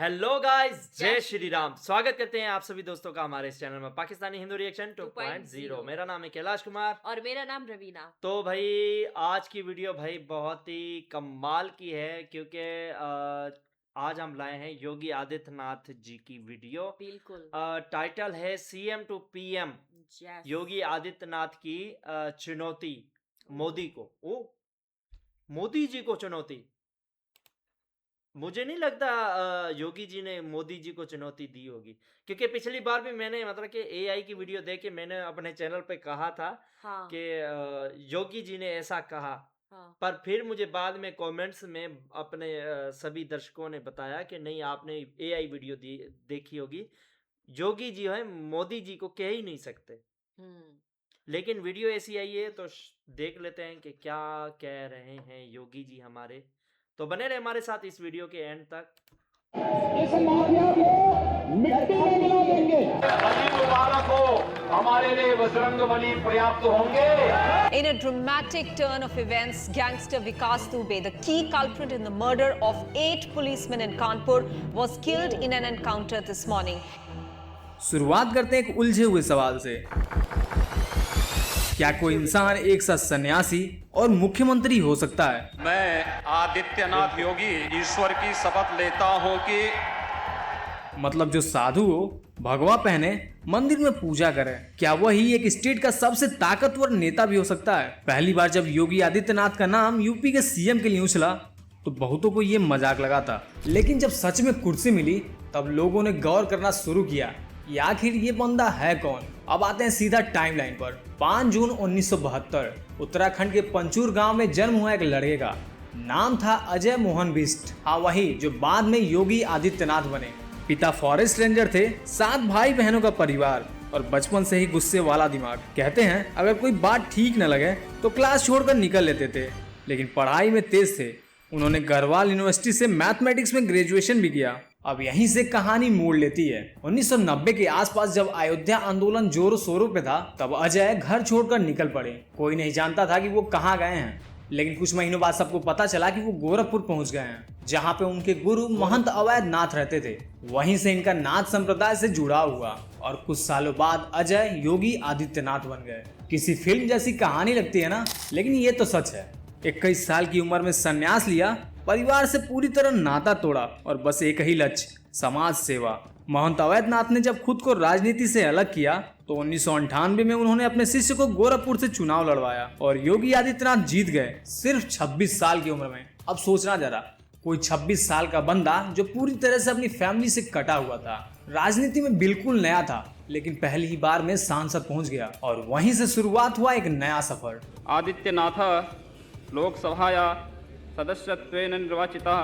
Hello guys, जय श्री राम। स्वागत करते हैं आप सभी दोस्तों का हमारे इस चैनल में पाकिस्तानी हिंदू रिएक्शन 2.0। मेरा नाम है कैलाश कुमार और मेरा नाम रवीना। तो भाई आज की वीडियो भाई बहुत ही कमाल की है क्योंकि आज हम लाए हैं योगी आदित्यनाथ जी की वीडियो। बिल्कुल। टाइटल है CM two PM, yes. Yogi Adityanath की चुनौती मोदी को। ओ मोदी जी को चुनौती। मुझे नहीं लगता योगी जी ने मोदी जी को चुनौती दी होगी, क्योंकि पिछली बार भी मैंने मतलब कि एआई की वीडियो देख के मैंने अपने चैनल पे कहा था हाँ। कि योगी जी ने ऐसा कहा। हाँ। पर फिर मुझे बाद में कमेंट्स में अपने सभी दर्शकों ने बताया कि नहीं, आपने एआई वीडियो देखी होगी, योगी जी है मोदी जी को कह ही नहीं सकते। लेकिन वीडियो ऐसी आई है तो देख लेते हैं कि क्या कह रहे हैं योगी जी हमारे। तो बने रहे हमारे साथ इस वीडियो के एंड तक। इस माफिया को मिट्टी में मिला देंगे। अजीब मुबारक हो, हमारे लिए बजरंगबली पर्याप्त होंगे। In a dramatic turn of events, gangster Vikas Dubey, the key culprit in the murder of 8 policemen in Kanpur, was killed in an encounter this morning. शुरुआत करते हैं एक उलझे हुए सवाल से। क्या कोई इंसान एक साथ सन्यासी और मुख्यमंत्री हो सकता है? मैं आदित्यनाथ योगी ईश्वर की शपथ लेता हूं कि मतलब जो साधु हो, भगवा पहने, मंदिर में पूजा करे, क्या वही एक स्टेट का सबसे ताकतवर नेता भी हो सकता है? पहली बार जब योगी आदित्यनाथ का नाम यूपी के सीएम के लिए उछला तो बहुतों को ये मजाक लगा था, लेकिन जब सच में कुर्सी मिली तब लोगों ने गौर करना शुरू किया कि आखिर ये बंदा है कौन। अब आते हैं सीधा टाइमलाइन पर। 5 जून 1972 उत्तराखंड के पंचूर गांव में जन्म हुआ एक लड़के का नाम था अजय मोहन बिष्ट। हाँ, वही जो बाद में योगी आदित्यनाथ बने। पिता फॉरेस्ट रेंजर थे, 7 भाई बहनों का परिवार और बचपन से ही गुस्से वाला दिमाग। कहते हैं अगर कोई बात ठीक न लगे तो क्लास छोड़कर निकल लेते थे, लेकिन पढ़ाई में तेज थे। उन्होंने गढ़वाल यूनिवर्सिटी से मैथमेटिक्स में ग्रेजुएशन भी किया। अब यहीं से कहानी मोड़ लेती है। 1990 के आसपास जब अयोध्या आंदोलन जोरों शोरों पे था तब अजय घर छोड़कर निकल पड़े। कोई नहीं जानता था कि वो कहाँ गए हैं, लेकिन कुछ महीनों बाद सबको पता चला कि वो गोरखपुर पहुंच गए हैं, जहाँ पे उनके गुरु महंत अवैध नाथ रहते थे। वहीं से इनका नाथ संप्रदाय से जुड़ाव हुआ और कुछ सालों बाद अजय योगी आदित्यनाथ बन गए। किसी फिल्म जैसी कहानी लगती है ना, लेकिन ये तो सच है। 21 साल की उम्र में संन्यास लिया, परिवार से पूरी तरह नाता तोड़ा और बस एक ही लक्ष्य, समाज सेवा। महंत अवैधनाथ ने जब खुद को राजनीति से अलग किया तो 1998 में उन्होंने अपने शिष्य को गोरखपुर से चुनाव लड़वाया और योगी आदित्यनाथ जीत गए, सिर्फ 26 साल की उम्र में। अब सोचना जरा, कोई 26 साल का बंदा जो पूरी तरह से अपनी फैमिली से कटा हुआ था, राजनीति में बिल्कुल नया था, लेकिन पहली ही बार में सांसद पहुंच गया और वहीं से शुरुआत हुआ एक नया सफर। आदित्यनाथ लोकसभाया सदस्यत्वेन निर्वाचितः।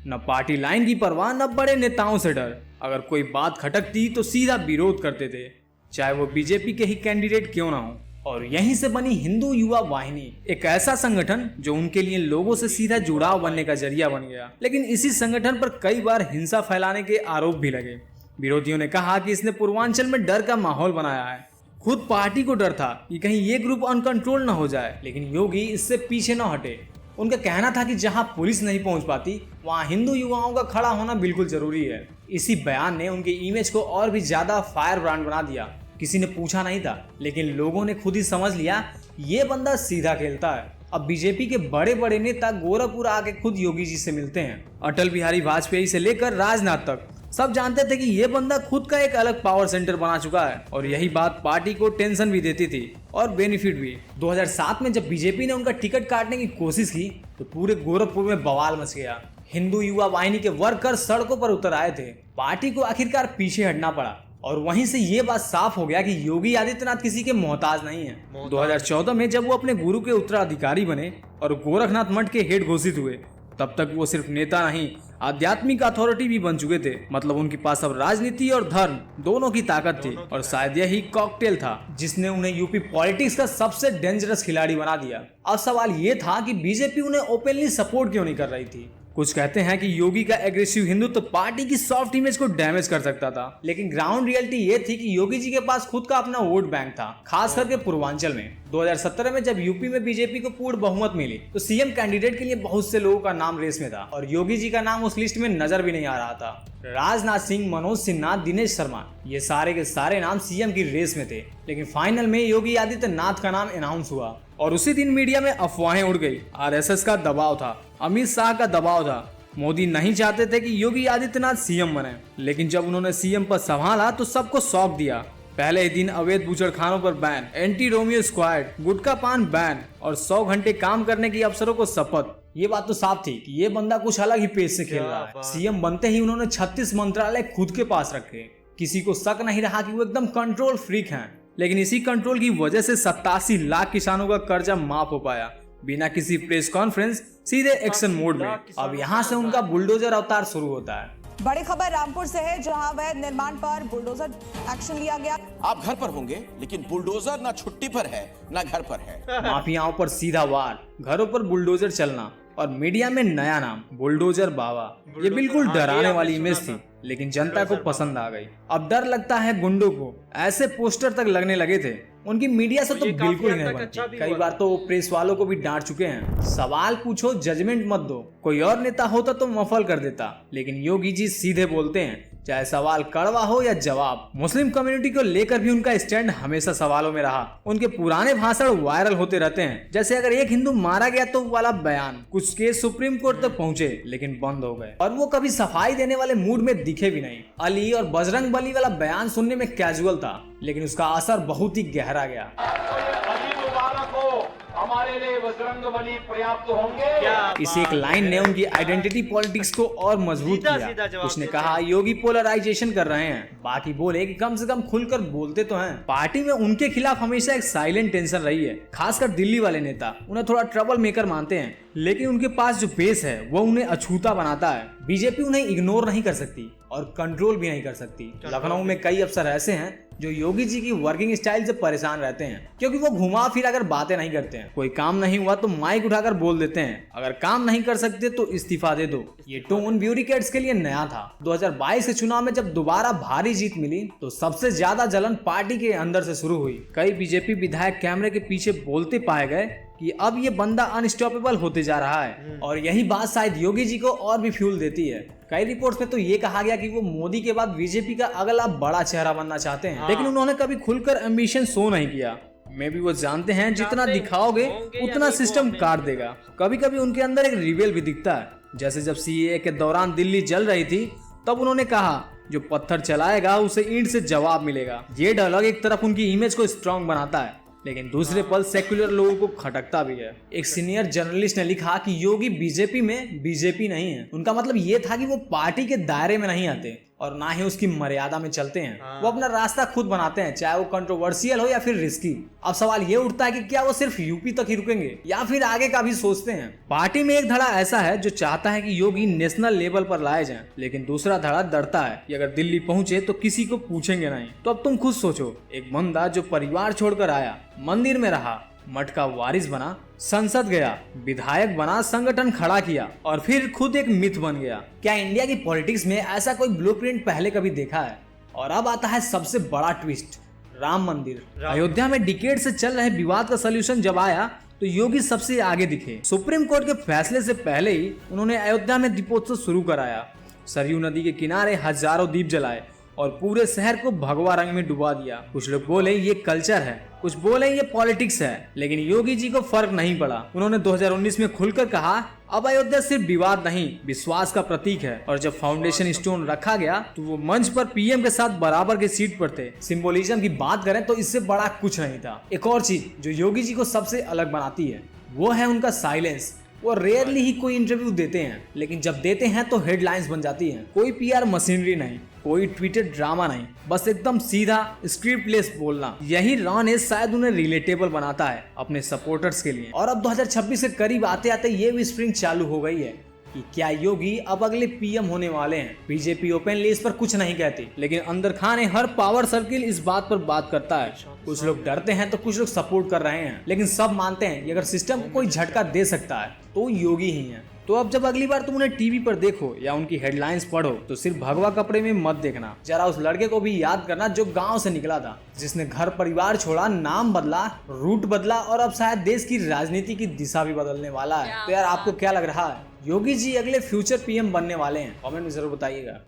न पार्टी लाइन की परवाह, न बड़े नेताओं से डर। अगर कोई बात खटकती तो सीधा विरोध करते थे, चाहे वो बीजेपी के ही कैंडिडेट क्यों ना हो। और यहीं से बनी हिंदू युवा वाहिनी, एक ऐसा संगठन जो उनके लिए लोगों से सीधा जुड़ाव बनने का जरिया बन गया। लेकिन इसी संगठन पर कई बार हिंसा फैलाने के आरोप भी लगे। विरोधियों ने कहा कि इसने पूर्वांचल में डर का माहौल बनाया है। खुद पार्टी को डर था कि कहीं ये ग्रुप अनकंट्रोल न हो जाए, लेकिन योगी इससे पीछे न हटे। उनका कहना था कि जहां पुलिस नहीं पहुंच पाती वहां हिंदू युवाओं का खड़ा होना बिल्कुल जरूरी है। इसी बयान ने उनके इमेज को और भी ज्यादा फायर ब्रांड बना दिया। किसी ने पूछा नहीं था, लेकिन लोगों ने खुद ही समझ लिया ये बंदा सीधा खेलता है। अब बीजेपी के बड़े बड़े नेता गोरखपुर आके खुद योगी जी से मिलते हैं। अटल बिहारी वाजपेयी से लेकर राजनाथ तक सब जानते थे कि ये बंदा खुद का एक अलग पावर सेंटर बना चुका है और यही बात पार्टी को टेंशन भी देती थी और बेनिफिट भी। 2007 में जब बीजेपी ने उनका टिकट काटने की कोशिश की तो पूरे गोरखपुर में बवाल मच गया। हिंदू युवा वाहिनी के वर्कर सड़कों पर उतर आए थे। पार्टी को आखिरकार पीछे हटना पड़ा और वहीं से ये बात साफ हो गया कि योगी आदित्यनाथ किसी के मोहताज नहीं है। 2014 में जब वो अपने गुरु के उत्तराधिकारी बने और गोरखनाथ मठ के हेड घोषित हुए, तब तक वो सिर्फ नेता नहीं, आध्यात्मिक अथॉरिटी भी बन चुके थे। मतलब उनके पास अब राजनीति और धर्म दोनों की ताकत थी और शायद यही कॉकटेल था जिसने उन्हें यूपी पॉलिटिक्स का सबसे डेंजरस खिलाड़ी बना दिया। अब सवाल ये था कि बीजेपी उन्हें ओपनली सपोर्ट क्यों नहीं कर रही थी। कुछ कहते हैं कि योगी का एग्रेसिव हिंदुत्व तो पार्टी की सॉफ्ट इमेज को डैमेज कर सकता था, लेकिन ग्राउंड रियलिटी ये थी कि योगी जी के पास खुद का अपना वोट बैंक था, खास करके पूर्वांचल में। 2017 में जब यूपी में बीजेपी को पूर्ण बहुमत मिली तो सीएम कैंडिडेट के लिए बहुत से लोगों का नाम रेस में था और योगी जी का नाम उस लिस्ट में नजर भी नहीं आ रहा था। राजनाथ सिंह, मनोज सिन्हा, दिनेश शर्मा, ये सारे के सारे नाम सीएम की रेस में थे, लेकिन फाइनल में योगी आदित्यनाथ का नाम अनाउंस हुआ और उसी दिन मीडिया में अफवाहें उड़ गई। आरएसएस का दबाव था, अमित शाह का दबाव था। मोदी नहीं चाहते थे कि योगी आदित्यनाथ सीएम बने, लेकिन जब उन्होंने सीएम पद संभाला तो सबको सौंप दिया। पहले ही दिन अवैध बूचड़खानों पर बैन, एंटी रोमियो स्क्वाड, गुटखा पान बैन और 100 घंटे काम करने की अफसरों को शपथ। ये बात तो साफ थी कि ये बंदा कुछ अलग ही पेज से खेल रहा है। सीएम बनते ही उन्होंने 36 मंत्रालय खुद के पास रखे। किसी को शक नहीं रहा कि वो एकदम कंट्रोल फ्रीक हैं, लेकिन इसी कंट्रोल की वजह से 87 लाख किसानों का कर्जा माफ हो पाया बिना किसी प्रेस कॉन्फ्रेंस, सीधे एक्शन मोड में। अब यहाँ से उनका बुलडोजर अवतार शुरू होता है। बड़ी खबर रामपुर से है, जहां अवैध निर्माण पर बुलडोजर एक्शन लिया गया। आप घर पर होंगे, लेकिन बुलडोजर ना छुट्टी पर है ना घर पर है। माफियाओं पर सीधा वार, घरों पर बुलडोजर चलना और मीडिया में नया नाम बुलडोजर बाबा। ये बिल्कुल डराने वाली इमेज थी, लेकिन जनता को पसंद आ गई। अब डर लगता है गुंडों को, ऐसे पोस्टर तक लगने लगे थे। उनकी मीडिया से तो बिल्कुल नहीं बनती। कई बार तो प्रेस वालों को भी डांट चुके हैं। सवाल पूछो, जजमेंट मत दो। कोई और नेता होता तो मफल कर देता, लेकिन योगी जी सीधे बोलते हैं, चाहे सवाल कड़वा हो या जवाब। मुस्लिम कम्युनिटी को लेकर भी उनका स्टैंड हमेशा सवालों में रहा। उनके पुराने भाषण वायरल होते रहते हैं, जैसे अगर एक हिंदू मारा गया तो वाला बयान। कुछ केस सुप्रीम कोर्ट तक पहुंचे, लेकिन बंद हो गए और वो कभी सफाई देने वाले मूड में दिखे भी नहीं। अली और बजरंग बली वाला बयान सुनने में कैजुअल था, लेकिन उसका असर बहुत ही गहरा गया। अली मुबारक हो, हमारे लिए बजरंग बली पर्याप्त होंगे। इस एक लाइन ने उनकी आइडेंटिटी पॉलिटिक्स को और मजबूत किया। उसने कहा योगी पोलराइजेशन कर रहे हैं, बाकी बोले कि कम से कम खुलकर बोलते तो हैं। पार्टी में उनके खिलाफ हमेशा एक साइलेंट टेंशन रही है, खासकर दिल्ली वाले नेता उन्हें थोड़ा ट्रबल मेकर मानते हैं, लेकिन उनके पास जो बेस है वो उन्हें अछूता बनाता है। बीजेपी उन्हें इग्नोर नहीं कर सकती और कंट्रोल भी नहीं कर सकती। लखनऊ में कई अफसर ऐसे हैं जो योगी जी की वर्किंग स्टाइल से परेशान रहते हैं, क्योंकि वो घुमा फिरा कर बातें नहीं करते हैं। कोई काम नहीं हुआ तो माइक उठाकर बोल देते हैं, अगर काम नहीं कर सकते तो इस्तीफा दे दो। ये टोन ब्यूरोक्रेट्स के लिए नया था। 2022 के चुनाव में जब दोबारा भारी जीत मिली तो सबसे ज्यादा जलन पार्टी के अंदर से शुरू हुई। कई बीजेपी विधायक कैमरे के पीछे बोलते पाए गए कि अब ये बंदा अनस्टॉपेबल होते जा रहा है, और यही बात शायद योगी जी को और भी फ्यूल देती है। कई रिपोर्ट्स में तो ये कहा गया कि वो मोदी के बाद बीजेपी का अगला बड़ा चेहरा बनना चाहते हैं, लेकिन उन्होंने कभी खुलकर एम्बिशन शो नहीं किया। मे भी वो जानते हैं जितना दिखाओगे उतना सिस्टम काट देगा। कभी कभी उनके अंदर एक रिबेल भी दिखता है, जैसे जब सीएए के दौरान दिल्ली जल रही थी तब उन्होंने कहा जो पत्थर चलाएगा उसे ईंट से जवाब मिलेगा। ये डायलॉग एक तरफ उनकी इमेज को स्ट्रॉन्ग बनाता है, लेकिन दूसरे पल सेक्युलर लोगों को खटकता भी है। एक सीनियर जर्नलिस्ट ने लिखा कि योगी बीजेपी में बीजेपी नहीं है। उनका मतलब ये था कि वो पार्टी के दायरे में नहीं आते और ना ही उसकी मर्यादा में चलते हैं। वो अपना रास्ता खुद बनाते हैं, चाहे वो कंट्रोवर्शियल हो या फिर रिस्की। अब सवाल ये उठता है कि क्या वो सिर्फ यूपी तक ही रुकेंगे या फिर आगे का भी सोचते हैं। पार्टी में एक धड़ा ऐसा है जो चाहता है कि योगी नेशनल लेवल पर लाए जाएं, लेकिन दूसरा धड़ा डरता है कि अगर दिल्ली पहुंचे तो किसी को पूछेंगे नहीं। तो अब तुम खुद सोचो, एक बंदा जो परिवार छोड़कर आया, मंदिर में रहा, मठ का वारिस बना, संसद गया, विधायक बना, संगठन खड़ा किया और फिर खुद एक मिथ बन गया। क्या इंडिया की पॉलिटिक्स में ऐसा कोई ब्लूप्रिंट पहले कभी देखा है? और अब आता है सबसे बड़ा ट्विस्ट, राम मंदिर। अयोध्या में डिकेड से चल रहे विवाद का सलूशन जब आया तो योगी सबसे आगे दिखे। सुप्रीम कोर्ट के फैसले से पहले ही उन्होंने अयोध्या में दीपोत्सव शुरू कराया। सरयू नदी के किनारे हजारों दीप जलाए और पूरे शहर को भगवा रंग में डुबा दिया। कुछ लोग बोले ये कल्चर है, कुछ बोले ये पॉलिटिक्स है, लेकिन योगी जी को फर्क नहीं पड़ा। उन्होंने 2019 में खुलकर कहा अब अयोध्या सिर्फ विवाद नहीं, विश्वास का प्रतीक है। और जब फाउंडेशन स्टोन रखा गया तो वो मंच पर पीएम के साथ बराबर के सीट पर थे। सिंबोलिज्म की बात करें तो इससे बड़ा कुछ नहीं था। एक और चीज जो योगी जी को सबसे अलग बनाती है वो है उनका साइलेंस। वो रेयरली ही कोई इंटरव्यू देते हैं, लेकिन जब देते हैं तो हेडलाइंस बन जाती हैं। कोई पीआर मशीनरी नहीं, कोई ट्वीटेड ड्रामा नहीं, बस एकदम सीधा स्क्रिप्टलेस बोलना। यही रॉनेस शायद उन्हें रिलेटेबल बनाता है अपने सपोर्टर्स के लिए। और अब 2026 के करीब आते आते ये विस्परिंग चालू हो गई है कि क्या योगी अब अगले पीएम होने वाले हैं। बीजेपी ओपनली इस पर कुछ नहीं कहती, लेकिन अंदर खाने हर पावर सर्किल इस बात पर बात करता है। कुछ लोग डरते हैं तो कुछ लोग सपोर्ट कर रहे हैं, लेकिन सब मानते हैं कि अगर सिस्टम को कोई झटका दे सकता है तो योगी ही है। तो अब जब अगली बार तुम उन्हें टीवी पर देखो या उनकी हेडलाइंस पढ़ो तो सिर्फ भगवा कपड़े में मत देखना, जरा उस लड़के को भी याद करना जो गांव से निकला था, जिसने घर परिवार छोड़ा, नाम बदला, रूट बदला और अब शायद देश की राजनीति की दिशा भी बदलने वाला है। तो यार आपको क्या लग रहा है, योगी जी अगले फ्यूचर पीएम बनने वाले हैं? कमेंट में जरूर बताइएगा।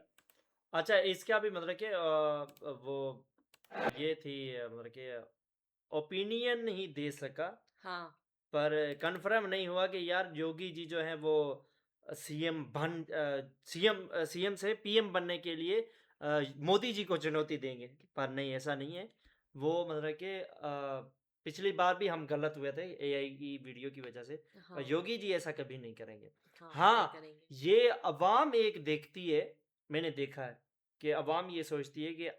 अच्छा, इसका भी मतलब कि वो ये थी, मतलब कि ओपिनियन ही दे सका, हाँ पर कंफर्म नहीं हुआ कि यार योगी जी जो है वो सीएम से पीएम बनने के लिए मोदी जी को चुनौती देंगे, पर नहीं, ऐसा नहीं है। वो मतलब कि पिछली बार भी हम गलत हुए थे एआई की वीडियो की वजह से, हाँ योगी जी ऐसा कभी नहीं करेंगे। हाँ हाँ, नहीं करेंगे। ये अवाम एक देखती है, मैंने देखा है कि अवाम ये सोचती है कि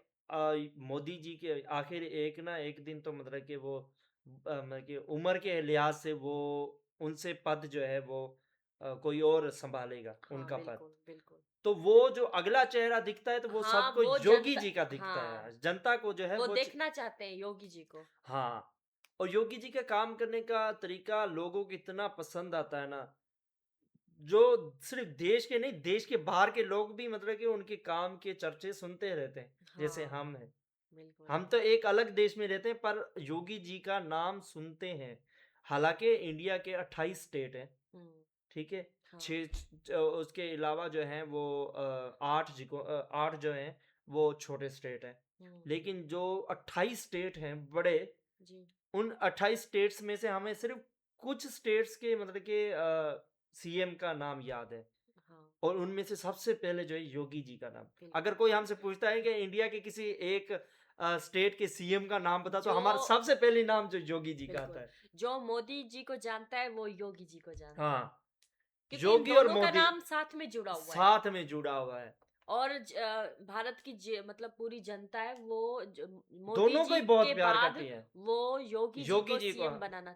मोदी जी के आखिर एक ना एक दिन तो मतलब कि वो मतलब कि उम्र के लिहाज से वो उनसे पद जो है वो कोई और संभालेगा हाँ उनका पद। बिल्कुल बिल्कुल। तो वो जो अगला चेहरा दिखता है तो वो हाँ, सबको वो योगी जनता- जी का दिखता हाँ, है, जनता को जो है वो वो देखना चाहते हैं योगी जी को। हाँ, और योगी जी का काम करने का तरीका लोगों को इतना पसंद आता है ना, जो सिर्फ देश के नहीं, देश के बाहर के लोग भी मतलब कि उनके काम के चर्चे सुनते रहते हैं, जैसे हाँ हम हैं। बिल्कुल। हम तो एक अलग देश में रहते हैं पर योगी जी का नाम सुनते हैं। हालांकि इंडिया के 28 स्टेट हैं, हम्म, ठीक है, हाँ उसके अलावा जो हैं वो 8 जो हैं वो छोटे स्टेट हैं। लेकिन जो 28 स्टेट हैं बड़े, जी उन 28 स्टेट्स में से हमें सिर्फ कुछ स्टेट्स के मतलब के सीएम का नाम याद है, हाँ और उनमें से सबसे पहले जो है योगी जी का नाम। बिल्कुल। अगर कोई हमसे पूछता है कि इंडिया के किसी एक स्टेट के सीएम का नाम बता, तो जो- हमारा सबसे पहले नाम जो योगी जी का बिल्कुल। आता है। जो मोदी जी को जानता है वो योगी जी को जानता है, हाँ, क्योंकि योगी और दोनों का मोदी नाम साथ में जुड़ा हुआ है। साथ में जुड़ा हुआ है। और भारत की मतलब पूरी जनता है वो मोदी दोनों को जी ही बहुत के प्यार बाद करती है। वो योगी जी योगी को जी को सीएम बनाना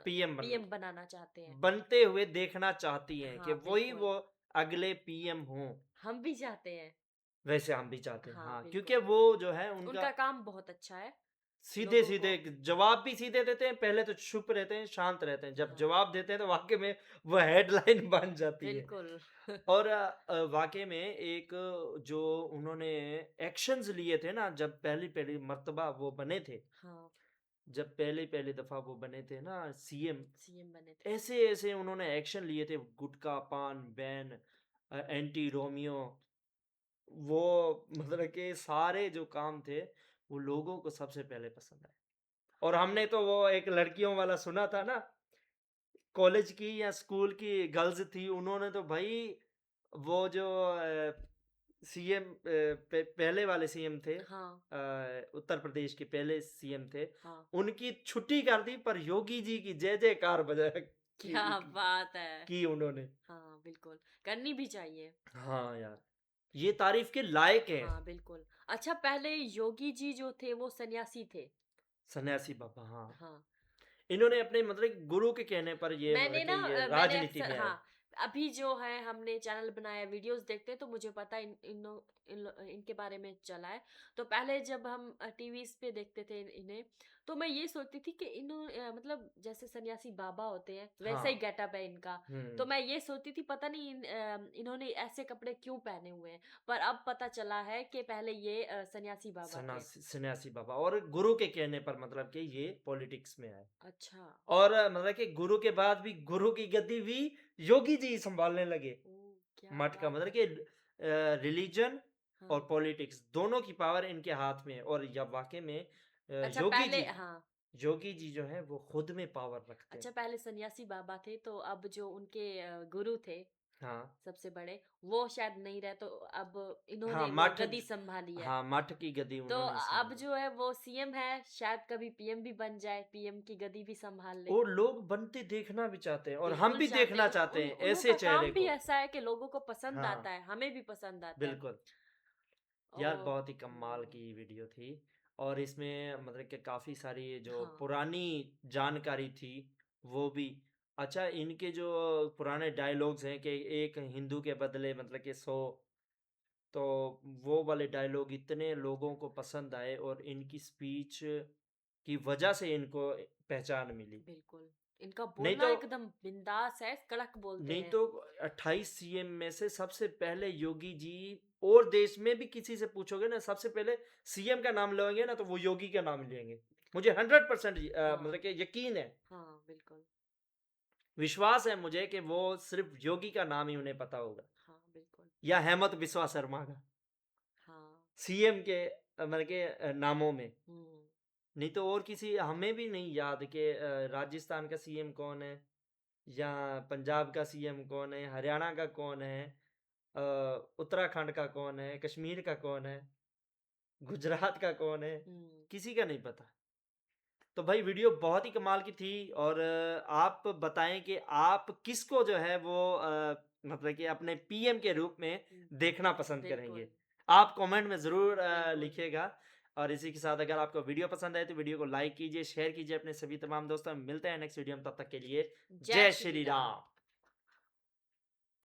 पीएम पीएम बनाना चाहते हैं। बनते हुए देखना चाहती हैं कि हाँ, वही बिल्कुल। वो अगले पीएम हों। हम भी चाहते हैं। वैसे हम भी चाहते हैं, हाँ, हाँ, बिल्कुल। क्योंकि वो जो है उनका उनका काम बहुत अच्छा है। सीधे लोगों सीधे को- जवाब भी सीधे देते हैं। पहले तो चुप रहते हैं, शांत रहते हैं, जब हाँ। जवाब देते हैं तो वाकई में वो हेडलाइन बन जाती है। बिल्कुल। और वाकई में एक जो उन्होंने एक्शंस लिए थे ना, जब पहली पहली मर्तबा वो बने थे, हाँ जब पहली पहली दफा वो बने थे ना सीएम, सीएम बने थे। ऐसे ऐसे उन्होंने एक्शन लिए थे, गुटखा पान बैन, एंटी रोमियो, वो मतलब कि सारे जो काम थे वो लोगों को सबसे पहले पसंद आए। और हमने तो वो एक लड़कियों वाला सुना था ना, कॉलेज की या स्कूल की गर्ल्स थी, उन्होंने तो भाई वो जो सीएम पहले वाले सीएम थे, हाँ उत्तर प्रदेश के पहले सीएम थे, हाँ उनकी छुट्टी कर दी, पर योगी जी की जय जयकार बजाया क्या बात है। की उन्होंने। हाँ बिल्कुल, करनी भी चाहिए। हाँ यार, ये तारीफ के लायक है। हाँ बिल्कुल। अच्छा, पहले योगी जी जो थे वो सन्यासी थे। सन्यासी बाबा, हाँ, हाँ इन्होंने अपने मतलब गुरु के कहने पर ये मैंने मतलब ना कि ये मैंने राजनीति अक्सर में आए। हाँ अभी जो है हमने चैनल बनाया, वीडियोस देखते हैं तो मुझे पता इनके बारे में चला है। तो पहले जब हम टीवी पे देखते थे इन्हें, तो मैं ये सोचती थी कि मतलब जैसे सन्यासी बाबा होते हैं वैसा ही हाँ। गेटअप है इनका। तो मैं ये सोचती थी पता नहीं इन्होंने ऐसे कपड़े क्यों पहने हुए हैं, पर अब पता चला है कि पहले ये सन्यासी बाबा थे। सन्यासी बाबा, और गुरु के कहने पर मतलब कि ये पॉलिटिक्स में आए। अच्छा। और मतलब कि गुरु के बाद भी गुरु की गद्दी भी योगी जी संभालने लगे। क्या मठ का बात मतलब कि रिलीजन हाँ। और पॉलिटिक्स दोनों की पावर इनके हाथ में है। और या वाकई में अच्छा योगी पहले जी हाँ योगी जी जो है वो खुद में पावर रखते अच्छा हैं। पहले सन्यासी बाबा थे, तो अब जो उनके गुरु थे हाँ सबसे बड़े, वो शायद नहीं रहे, तो अब इन्होंने हाँ, वो मठ, गद्दी संभाली है। हाँ, मठ की गद्दी तो उन्होंने अब संभाली। जो है वो सीएम है, शायद कभी पीएम भी बन जाए, पीएम की गद्दी भी संभाल ले। और लोग बनते देखना भी चाहते हैं, और हम बिल्कुल भी चाहते देखना हैं। चाहते हैं ऐसे उनका चेहरे काम भी को। ऐसा है कि लोगों को पसंद हाँ, आता है, हमें भी पसंद आता है। बिल्कुल यार, और बहुत ही कमाल की वीडियो थी। और इसमें मतलब कि काफ़ी सारी जो हाँ पुरानी जानकारी थी वो भी। अच्छा, इनके जो पुराने डायलॉग्स हैं कि एक हिंदू के बदले मतलब कि 100, तो वो वाले डायलॉग इतने लोगों को पसंद आए, और इनकी स्पीच की वजह से इनको पहचान मिली। बिल्कुल, इनका नहीं बोलना तो एकदम बिंदास है, कड़क बोलते नहीं हैं। तो 28 सीएम में से सबसे पहले योगी जी, और देश में भी किसी से पूछोगे ना, सबसे पहले सीएम का नाम लेंगे ना तो वो योगी का नाम लेंगे। मुझे 100% मतलब कि यकीन है, हाँ बिल्कुल। विश्वास है मुझे कि वो सिर्फ योगी का नाम ही उन्हें पता होगा, हाँ बिल्कुल। या हेमंत बिस्वा शर्मा का हाँ। सीएम के मतलब के नामों में। हम्म। नहीं तो और किसी हमें भी नहीं याद कि राजस्थान का सीएम कौन है, या पंजाब का सीएम कौन है, हरियाणा का कौन है, उत्तराखंड का कौन है, कश्मीर का कौन है, गुजरात का कौन है, किसी का नहीं पता। तो भाई वीडियो बहुत ही कमाल की थी, और आप बताएं कि आप किसको जो है वो मतलब कि अपने पीएम के रूप में देखना पसंद करेंगे। आप कमेंट में ज़रूर लिखिएगा। और इसी के साथ अगर आपको वीडियो पसंद आए तो वीडियो को लाइक कीजिए, शेयर कीजिए अपने सभी तमाम दोस्तों। मिलते हैं नेक्स्ट वीडियो में, तब तक के लिए जय श्री राम।